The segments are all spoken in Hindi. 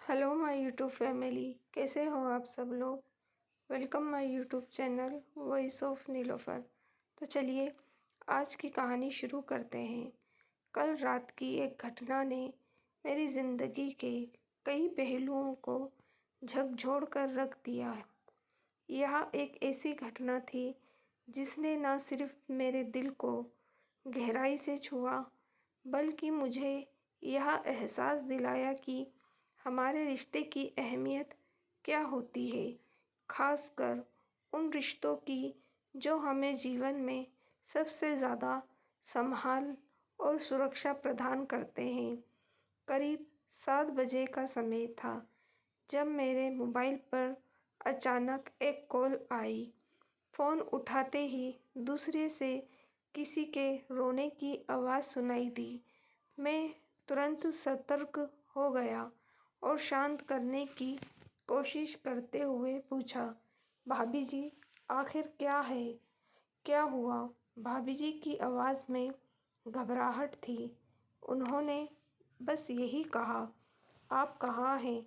हेलो माय यूट्यूब फैमिली, कैसे हो आप सब लोग। Welcome my YouTube channel voice of Nilofar. तो चलिए आज की कहानी शुरू करते हैं। कल रात की एक घटना ने मेरी ज़िंदगी के कई पहलुओं को झकझोर कर रख दिया है। यह एक ऐसी घटना थी जिसने न सिर्फ मेरे दिल को गहराई से छुआ, बल्कि मुझे यह एहसास दिलाया कि हमारे रिश्ते की अहमियत क्या होती है, खासकर उन रिश्तों की जो हमें जीवन में सबसे ज़्यादा संभाल और सुरक्षा प्रदान करते हैं। करीब 7 बजे का समय था जब मेरे मोबाइल पर अचानक एक कॉल आई। फ़ोन उठाते ही दूसरे से किसी के रोने की आवाज़ सुनाई दी। मैं तुरंत सतर्क हो गया और शांत करने की कोशिश करते हुए पूछा, भाभी जी, आखिर क्या है, क्या हुआ। भाभी जी की आवाज़ में घबराहट थी। उन्होंने बस यही कहा, आप कहाँ हैं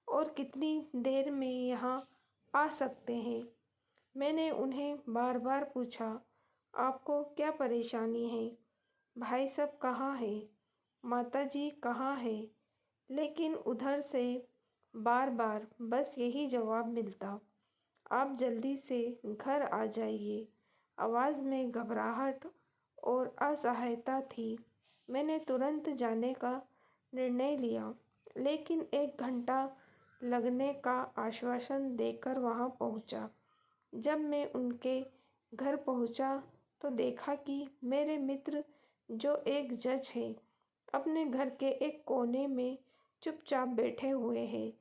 और कितनी देर में यहाँ आ सकते हैं। मैंने उन्हें बार बार पूछा, आपको क्या परेशानी है, भाई साहब कहाँ है, माता जी कहाँ है, लेकिन उधर से बार बार बस यही जवाब मिलता, आप जल्दी से घर आ जाइए। आवाज़ में घबराहट और असहायता थी। मैंने तुरंत जाने का निर्णय लिया, लेकिन 1 घंटा लगने का आश्वासन देकर वहाँ पहुँचा। जब मैं उनके घर पहुँचा तो देखा कि मेरे मित्र, जो एक जज है, अपने घर के एक कोने में चुपचाप बैठे हुए हैं।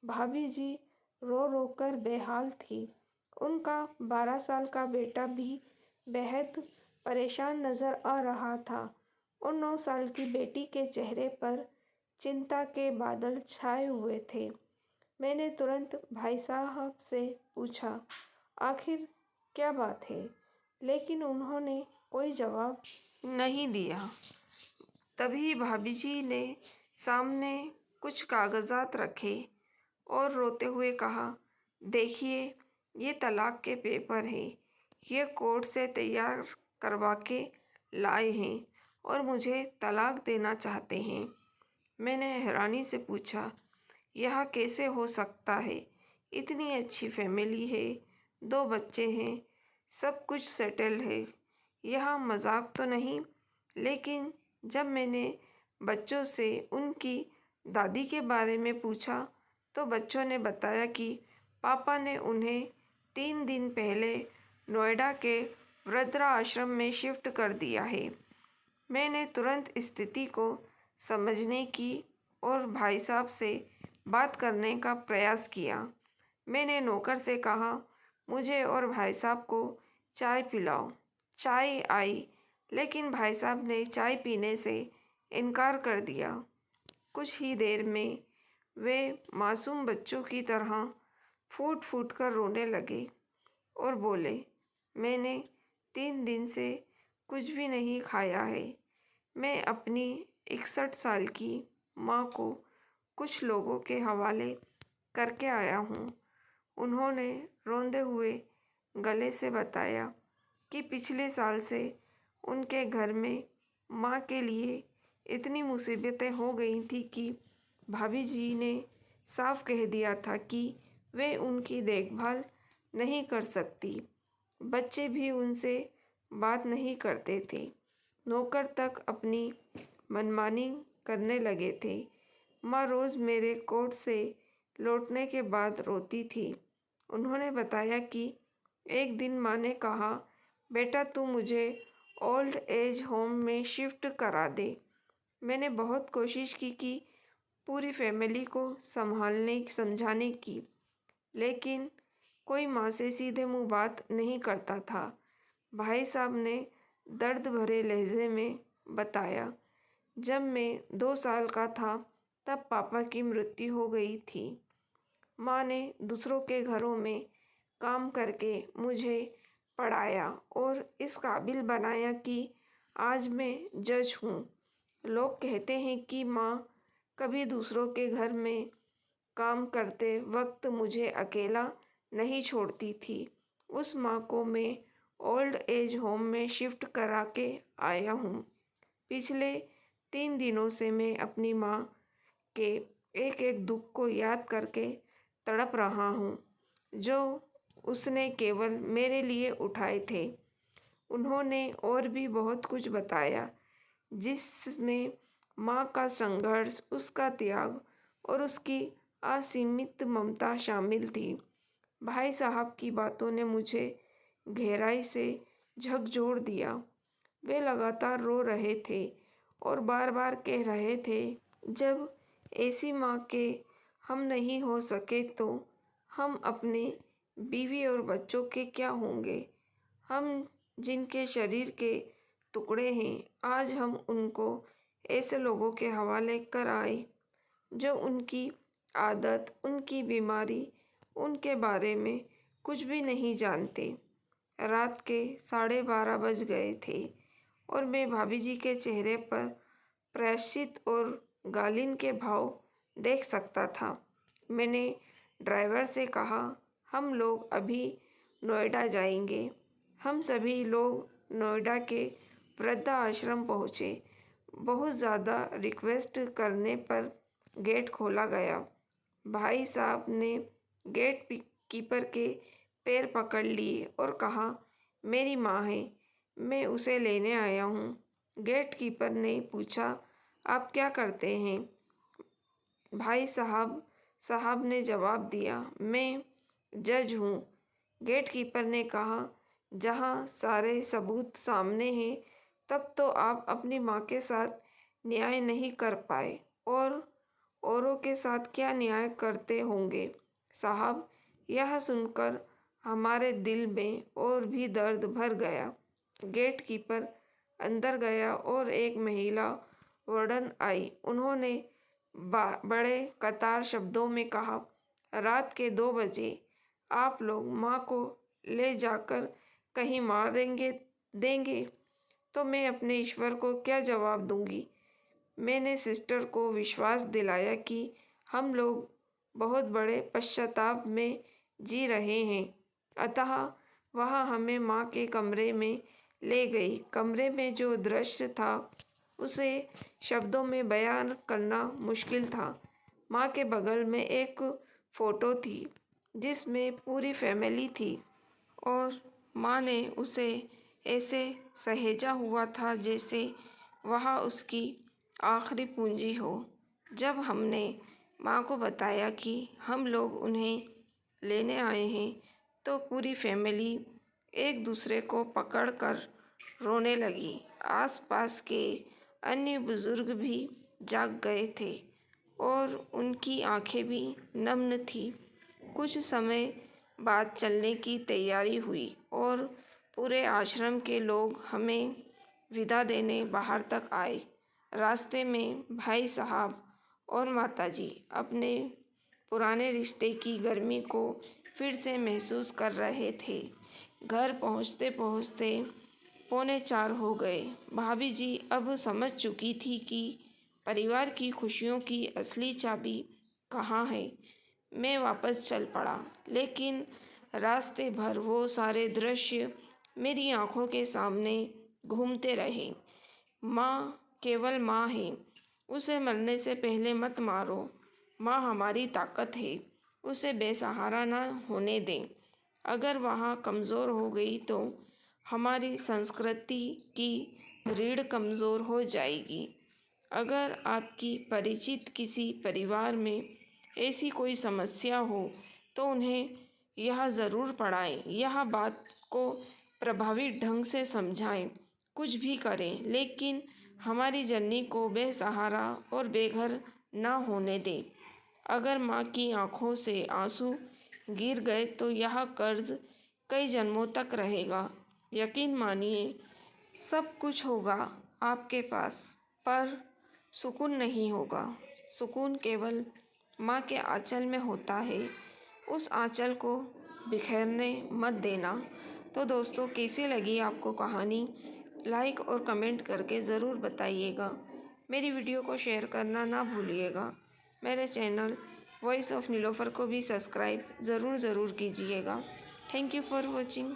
भाभी जी रो रो कर बेहाल थी। उनका 12 साल का बेटा भी बेहद परेशान नज़र आ रहा था और 9 साल की बेटी के चेहरे पर चिंता के बादल छाए हुए थे। मैंने तुरंत भाई साहब से पूछा, आखिर क्या बात है, लेकिन उन्होंने कोई जवाब नहीं दिया। तभी भाभी जी ने सामने कुछ कागजात रखे और रोते हुए कहा, देखिए, ये तलाक के पेपर हैं। ये कोर्ट से तैयार करवा के लाए हैं और मुझे तलाक देना चाहते हैं। मैंने हैरानी से पूछा, यह कैसे हो सकता है। इतनी अच्छी फैमिली है, 2 बच्चे हैं, सब कुछ सेटल है, यह मजाक तो नहीं। लेकिन जब मैंने बच्चों से उनकी दादी के बारे में पूछा तो बच्चों ने बताया कि पापा ने उन्हें 3 दिन पहले नोएडा के वृद्धा आश्रम में शिफ्ट कर दिया है। मैंने तुरंत स्थिति को समझने की और भाई साहब से बात करने का प्रयास किया। मैंने नौकर से कहा, मुझे और भाई साहब को चाय पिलाओ। चाय आई, लेकिन भाई साहब ने चाय पीने से इनकार कर दिया। कुछ ही देर में वे मासूम बच्चों की तरह फूट फूट कर रोने लगे और बोले, मैंने 3 दिन से कुछ भी नहीं खाया है। मैं अपनी 61 साल की माँ को कुछ लोगों के हवाले करके आया हूँ। उन्होंने रोंदे हुए गले से बताया कि पिछले साल से उनके घर में माँ के लिए इतनी मुसीबतें हो गई थी कि भाभी जी ने साफ कह दिया था कि वे उनकी देखभाल नहीं कर सकती। बच्चे भी उनसे बात नहीं करते थे। नौकर तक अपनी मनमानी करने लगे थे। माँ रोज़ मेरे कोर्ट से लौटने के बाद रोती थी। उन्होंने बताया कि एक दिन माँ ने कहा, बेटा तू मुझे ओल्ड एज होम में शिफ्ट करा दे। मैंने बहुत कोशिश की कि पूरी फैमिली को संभालने समझाने की, लेकिन कोई माँ से सीधे मुंह बात नहीं करता था। भाई साहब ने दर्द भरे लहजे में बताया, जब मैं 2 साल का था तब पापा की मृत्यु हो गई थी। माँ ने दूसरों के घरों में काम करके मुझे पढ़ाया और इस काबिल बनाया कि आज मैं जज हूँ। लोग कहते हैं कि माँ कभी दूसरों के घर में काम करते वक्त मुझे अकेला नहीं छोड़ती थी। उस माँ को मैं ओल्ड एज होम में शिफ्ट करा के आया हूँ। पिछले 3 दिनों से मैं अपनी माँ के एक एक दुख को याद करके तड़प रहा हूँ, जो उसने केवल मेरे लिए उठाए थे। उन्होंने और भी बहुत कुछ बताया, जिसमें माँ का संघर्ष, उसका त्याग और उसकी असीमित ममता शामिल थी। भाई साहब की बातों ने मुझे गहराई से झकझोर दिया। वे लगातार रो रहे थे और बार बार कह रहे थे, जब ऐसी माँ के हम नहीं हो सके तो हम अपने बीवी और बच्चों के क्या होंगे। हम जिनके शरीर के टुकड़े हैं, आज हम उनको ऐसे लोगों के हवाले कर आए जो उनकी आदत, उनकी बीमारी, उनके बारे में कुछ भी नहीं जानते। रात के 12:30 बज गए थे और मैं भाभी जी के चेहरे पर प्रायश्चित और गालिन के भाव देख सकता था। मैंने ड्राइवर से कहा, हम लोग अभी नोएडा जाएंगे। हम सभी लोग नोएडा के वृद्धा आश्रम पहुँचे। बहुत ज़्यादा रिक्वेस्ट करने पर गेट खोला गया। भाई साहब ने गेट कीपर के पैर पकड़ लिए और कहा, मेरी माँ है, मैं उसे लेने आया हूँ। गेट कीपर ने पूछा, आप क्या करते हैं? भाई साहब ने जवाब दिया, मैं जज हूँ। गेट कीपर ने कहा, जहाँ सारे सबूत सामने हैं, तब तो आप अपनी माँ के साथ न्याय नहीं कर पाए और औरों के साथ क्या न्याय करते होंगे। साहब, यह सुनकर हमारे दिल में और भी दर्द भर गया। गेट कीपर अंदर गया और एक महिला वार्डन आई। उन्होंने बड़े कतार शब्दों में कहा, रात के 2 बजे आप लोग माँ को ले जाकर कहीं मारेंगे देंगे तो मैं अपने ईश्वर को क्या जवाब दूंगी। मैंने सिस्टर को विश्वास दिलाया कि हम लोग बहुत बड़े पश्चाताप में जी रहे हैं। अतः वह हमें माँ के कमरे में ले गई। कमरे में जो दृश्य था उसे शब्दों में बयान करना मुश्किल था। माँ के बगल में एक फ़ोटो थी जिसमें पूरी फैमिली थी और माँ ने उसे ऐसे सहेजा हुआ था जैसे वह उसकी आखिरी पूंजी हो। जब हमने माँ को बताया कि हम लोग उन्हें लेने आए हैं तो पूरी फैमिली एक दूसरे को पकड़कर रोने लगी। आसपास के अन्य बुजुर्ग भी जाग गए थे और उनकी आंखें भी नम थीं। कुछ समय बाद चलने की तैयारी हुई और पूरे आश्रम के लोग हमें विदा देने बाहर तक आए। रास्ते में भाई साहब और माताजी अपने पुराने रिश्ते की गर्मी को फिर से महसूस कर रहे थे। घर पहुंचते पहुंचते 3:45 हो गए। भाभी जी अब समझ चुकी थी कि परिवार की खुशियों की असली चाबी कहाँ है। मैं वापस चल पड़ा, लेकिन रास्ते भर वो सारे दृश्य मेरी आंखों के सामने घूमते रहे। माँ केवल माँ है, उसे मरने से पहले मत मारो। माँ हमारी ताकत है, उसे बेसहारा ना होने दें। अगर वहाँ कमज़ोर हो गई तो हमारी संस्कृति की रीढ़ कमज़ोर हो जाएगी। अगर आपकी परिचित किसी परिवार में ऐसी कोई समस्या हो तो उन्हें यह ज़रूर पढ़ाएं, यह बात को प्रभावी ढंग से समझाएं। कुछ भी करें, लेकिन हमारी जननी को बेसहारा और बेघर ना होने दें। अगर माँ की आंखों से आंसू गिर गए तो यह कर्ज कई जन्मों तक रहेगा। यकीन मानिए, सब कुछ होगा आपके पास, पर सुकून नहीं होगा। सुकून केवल माँ के आंचल में होता है। उस आंचल को बिखेरने मत देना। तो दोस्तों, कैसी लगी आपको कहानी? लाइक और कमेंट करके ज़रूर बताइएगा। मेरी वीडियो को शेयर करना ना भूलिएगा। मेरे चैनल वॉइस ऑफ नीलोफर को भी सब्सक्राइब ज़रूर कीजिएगा। Thank you for watching.